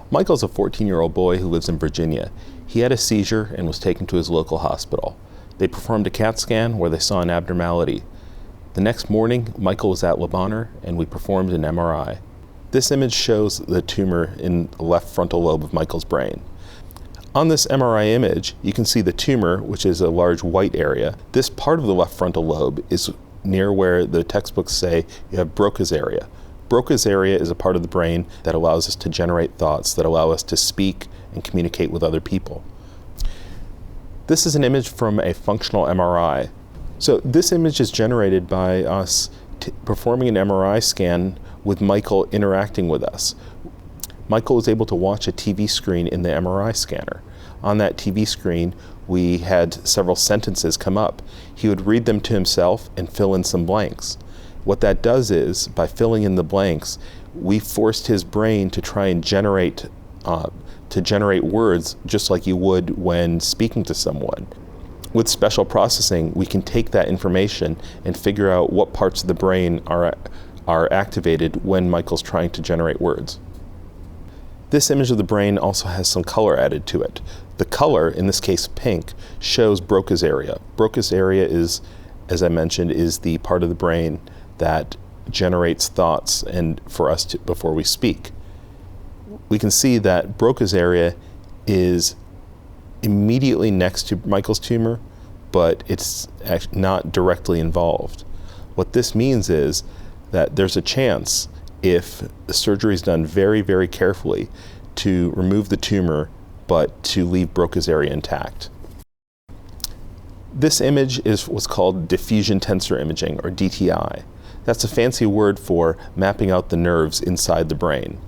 Michael's a 14-year-old boy who lives in Virginia. He had a seizure and was taken to his local hospital. They performed a CAT scan where they saw an abnormality. The next morning, Michael was at Le Bonheur and we performed an MRI. This image shows the tumor in the left frontal lobe of Michael's brain. On this MRI image, you can see the tumor, which is a large white area. This part of the left frontal lobe is near where the textbooks say you have Broca's area. Broca's area is a part of the brain that allows us to generate thoughts, that allow us to speak and communicate with other people. This is an image from a functional MRI. So this image is generated by us performing an MRI scan with Michael interacting with us. Michael was able to watch a TV screen in the MRI scanner. On that TV screen, we had several sentences come up. He would read them to himself and fill in some blanks. What that does is, by filling in the blanks, we forced his brain to try and generate words just like you would when speaking to someone. With special processing, we can take that information and figure out what parts of the brain are activated when Michael's trying to generate words. This image of the brain also has some color added to it. The color, in this case pink, shows Broca's area. Broca's area is, as I mentioned, is the part of the brain that generates thoughts and for us before we speak. We can see that Broca's area is immediately next to Michael's tumor, but it's actually not directly involved. What this means is that there's a chance, if the surgery is done very, very carefully, to remove the tumor, but to leave Broca's area intact. This image is what's called diffusion tensor imaging, or DTI. That's a fancy word for mapping out the nerves inside the brain.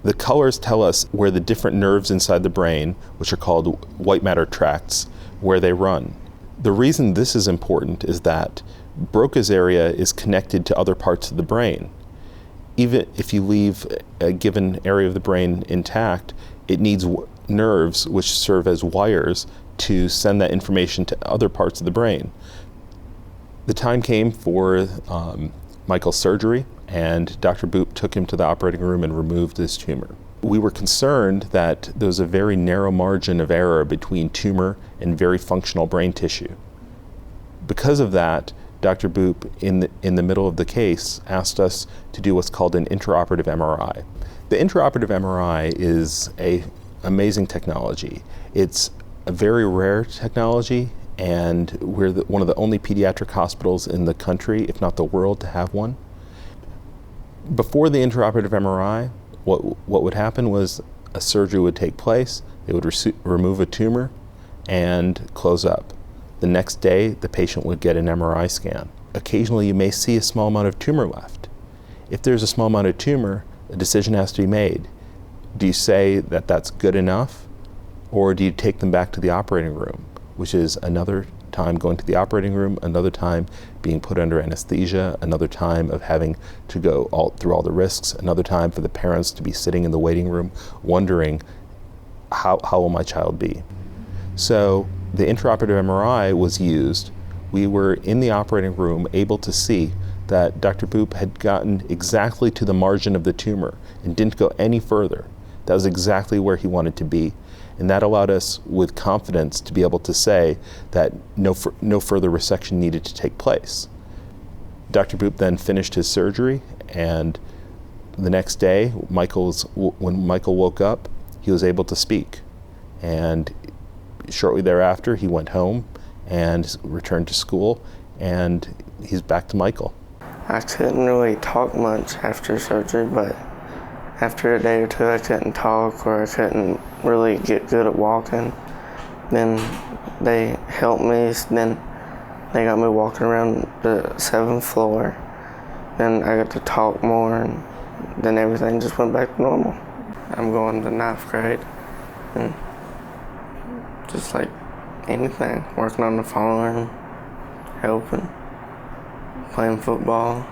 The colors tell us where the different nerves inside the brain, which are called white matter tracts, where they run. The reason this is important is that Broca's area is connected to other parts of the brain. Even if you leave a given area of the brain intact, it needs nerves which serve as wires to send that information to other parts of the brain. The time came for Michael's surgery, and Dr. Boop took him to the operating room and removed his tumor. We were concerned that there was a very narrow margin of error between tumor and very functional brain tissue. Because of that, Dr. Boop, in the middle of the case, asked us to do what's called an intraoperative MRI. The intraoperative MRI is an amazing technology. It's a very rare technology, and we're one of the only pediatric hospitals in the country, if not the world, to have one. Before the intraoperative MRI, what would happen was a surgery would take place, they would remove a tumor and close up. The next day, the patient would get an MRI scan. Occasionally, you may see a small amount of tumor left. If there's a small amount of tumor, a decision has to be made. Do you say that that's good enough, or do you take them back to the operating room, which is another time going to the operating room, another time being put under anesthesia, another time of having to go through all the risks, another time for the parents to be sitting in the waiting room wondering, how will my child be? So the intraoperative MRI was used. We were in the operating room able to see that Dr. Boop had gotten exactly to the margin of the tumor and didn't go any further. That was exactly where he wanted to be. And that allowed us with confidence to be able to say that no further resection needed to take place. Dr. Boop then finished his surgery, and the next day, when Michael woke up, he was able to speak. And shortly thereafter, he went home and returned to school, and he's back to Michael. I couldn't really talk much after surgery, but after a day or two, I couldn't talk, or I couldn't really get good at walking. Then they helped me. Then they got me walking around the 7th floor. Then I got to talk more, and then everything just went back to normal. I'm going to 9th grade, and just like anything, working on the farm, helping, playing football.